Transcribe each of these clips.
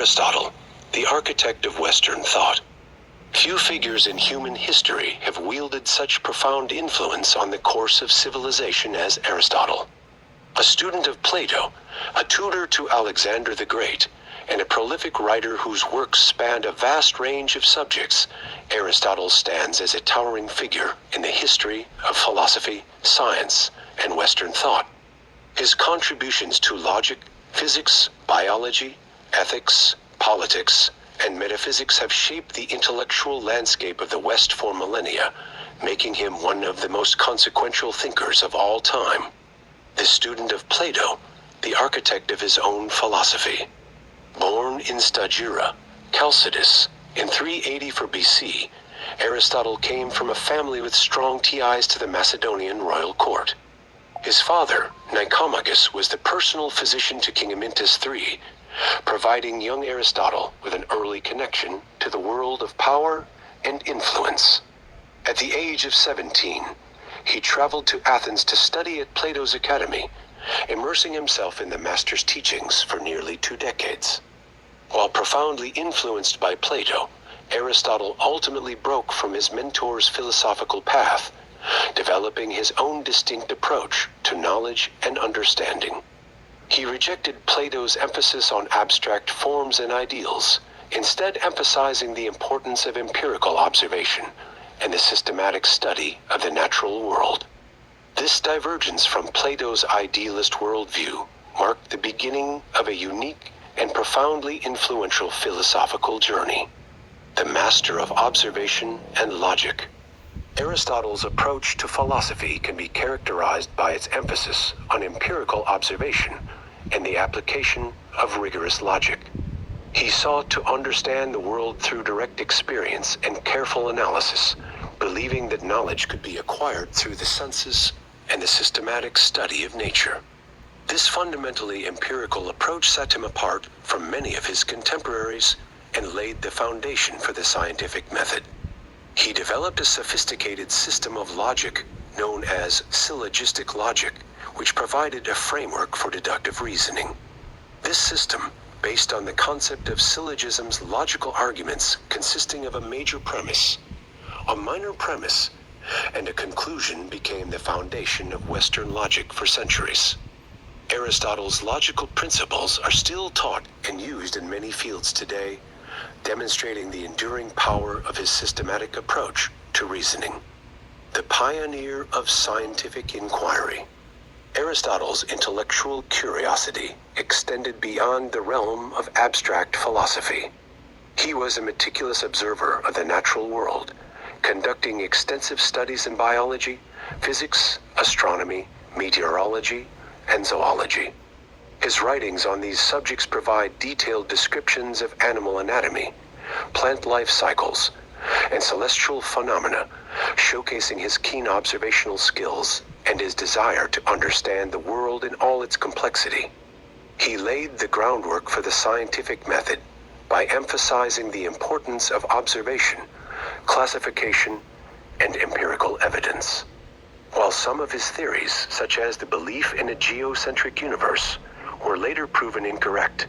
Aristotle, the architect of Western thought. Few figures in human history have wielded such profound influence on the course of civilization as Aristotle. A student of Plato, a tutor to Alexander the Great, and a prolific writer whose works spanned a vast range of subjects, Aristotle stands as a towering figure in the history of philosophy, science, and Western thought. His contributions to logic, physics, biology, ethics, politics, and metaphysics have shaped the intellectual landscape of the West for millennia, making him one of the most consequential thinkers of all time. The student of Plato, the architect of his own philosophy. Born in Stagira, Chalcidice, in 384 BC, Aristotle came from a family with strong ties to the Macedonian royal court. His father, Nicomagus, was the personal physician to King Amyntas III, providing young Aristotle with an early connection to the world of power and influence. At the age of 17, he traveled to Athens to study at Plato's academy, immersing himself in the master's teachings for nearly 2 decades. While profoundly influenced by Plato, Aristotle ultimately broke from his mentor's philosophical path, developing his own distinct approach to knowledge and understanding. He rejected Plato's emphasis on abstract forms and ideals, instead emphasizing the importance of empirical observation and the systematic study of the natural world. This divergence from Plato's idealist worldview marked the beginning of a unique and profoundly influential philosophical journey. The master of observation and logic. Aristotle's approach to philosophy can be characterized by its emphasis on empirical observation and the application of rigorous logic. He sought to understand the world through direct experience and careful analysis, believing that knowledge could be acquired through the senses and the systematic study of nature. This fundamentally empirical approach set him apart from many of his contemporaries and laid the foundation for the scientific method. He developed a sophisticated system of logic known as syllogistic logic, which provided a framework for deductive reasoning. This system, based on the concept of syllogisms, logical arguments consisting of a major premise, a minor premise, and a conclusion, became the foundation of Western logic for centuries. Aristotle's logical principles are still taught and used in many fields today, demonstrating the enduring power of his systematic approach to reasoning. The pioneer of scientific inquiry. Aristotle's intellectual curiosity extended beyond the realm of abstract philosophy. He was a meticulous observer of the natural world, conducting extensive studies in biology, physics, astronomy, meteorology, and zoology. His writings on these subjects provide detailed descriptions of animal anatomy, plant life cycles, and celestial phenomena, showcasing his keen observational skills and his desire to understand the world in all its complexity. He laid the groundwork for the scientific method by emphasizing the importance of observation, classification, and empirical evidence. While some of his theories, such as the belief in a geocentric universe, were later proven incorrect,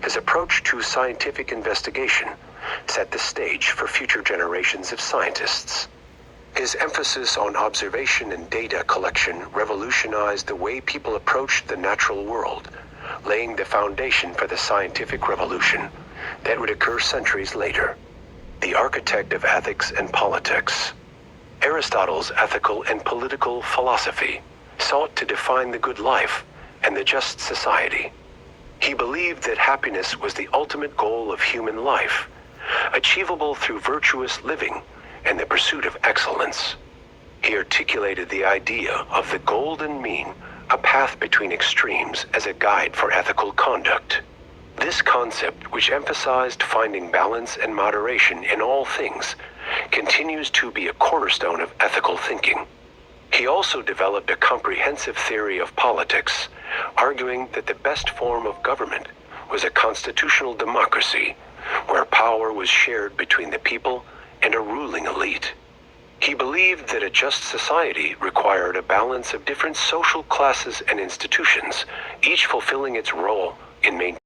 his approach to scientific investigation set the stage for future generations of scientists. His emphasis on observation and data collection revolutionized the way people approached the natural world, laying the foundation for the scientific revolution that would occur centuries later. The architect of ethics and politics. Aristotle's ethical and political philosophy sought to define the good life and the just society. He believed that happiness was the ultimate goal of human life, achievable through virtuous living and the pursuit of excellence. He articulated the idea of the golden mean, a path between extremes, as a guide for ethical conduct. This concept, which emphasized finding balance and moderation in all things, continues to be a cornerstone of ethical thinking. He also developed a comprehensive theory of politics, arguing that the best form of government was a constitutional democracy, where power was shared between the people and a ruling elite. He believed that a just society required a balance of different social classes and institutions, each fulfilling its role in maintaining